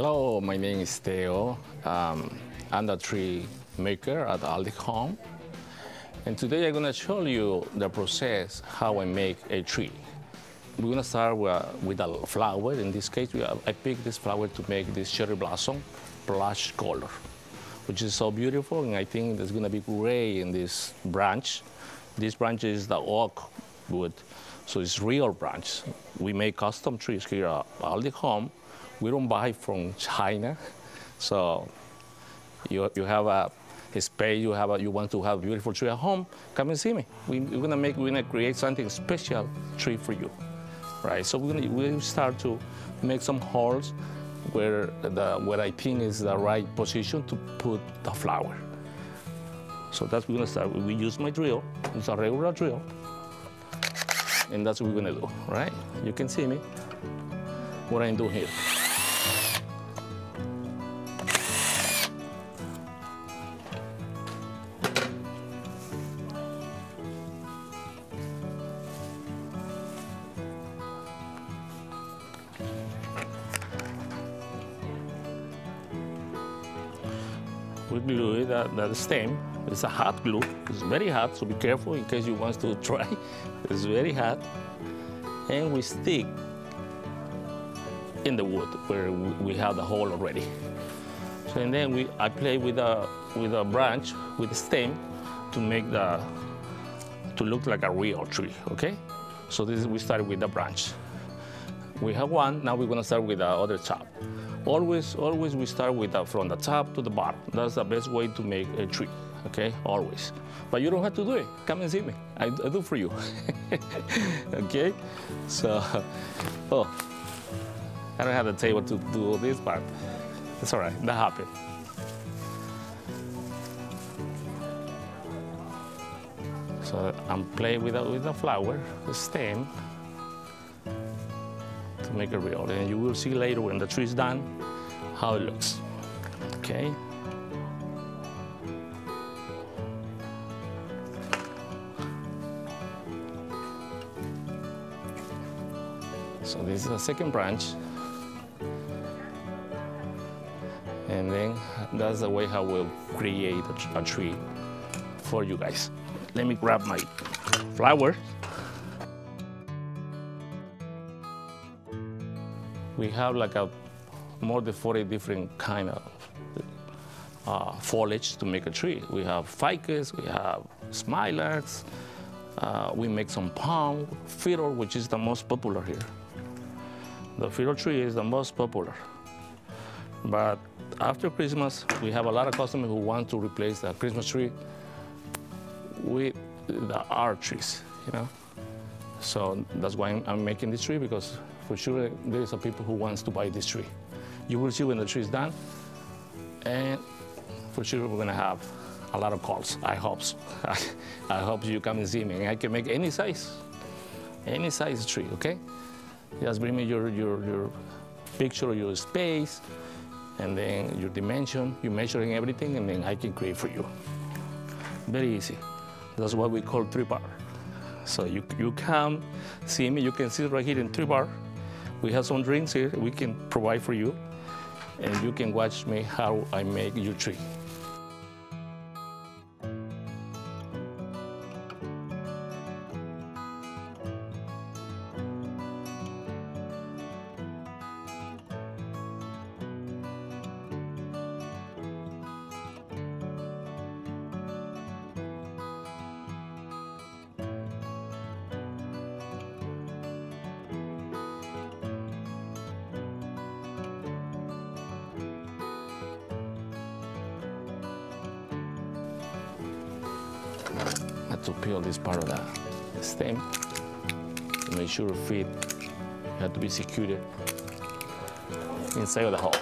Hello, my name is Theo. I'm the tree maker at Aldik Home. And today I'm going to show you the process how I make a tree. We're going to start with a flower. In this case, I picked this flower to make this cherry blossom blush color, which is so beautiful, and I think there's going to be gray in this branch. This branch is the oak wood, so it's real branch. We make custom trees here at Aldik Home. We don't buy from China, so you have a space, you want to have a beautiful tree at home, come and see me. We're gonna create something special tree for you, right? So we'll start to make some holes where I think is the right position to put the flower. So that's what we're gonna start. We use my drill. It's a regular drill, and that's what we're gonna do, right? You can see me what I'm doing here. We glue the stem. It's a hot glue. It's very hot, so be careful in case you want to try. It's very hot. And we stick in the wood where we have the hole already. So and then I play with a branch, with the stem, to make to look like a real tree. Okay? So we started with the branch. We have one. Now we're gonna start with the other top. Always we start from the top to the bottom. That's the best way to make a tree, okay? Always. But you don't have to do it. Come and see me. I do for you. Okay? So, I don't have the table to do all this, but it's all right. That happened. So I'm playing with the flower, the stem, to make it real. And you will see later when the tree is done how it looks. Okay? So this is the second branch. And then that's the way how we'll create a tree for you guys. Let me grab my flower. We have like more than 40 different kind of foliage to make a tree. We have ficus, we have smilax, we make some palm, fiddle, which is the most popular here. The fiddle tree is the most popular. But after Christmas, we have a lot of customers who want to replace the Christmas tree with the art trees, you know? So that's why I'm making this tree, because for sure there is a people who wants to buy this tree. You will see when the tree is done, and for sure we're gonna have a lot of calls. I hope so. I hope you come and see me, and I can make any size tree, okay? Just bring me your picture of your space, and then your dimension, you're measuring everything, and then I can create for you. Very easy. That's what we call 3-bar. So you come see me, you can sit right here in 3-bar. We have some drinks here we can provide for you, and you can watch me how I make your tree. I have to peel this part of the stem to make sure it fit. You have to be secured inside of the hole.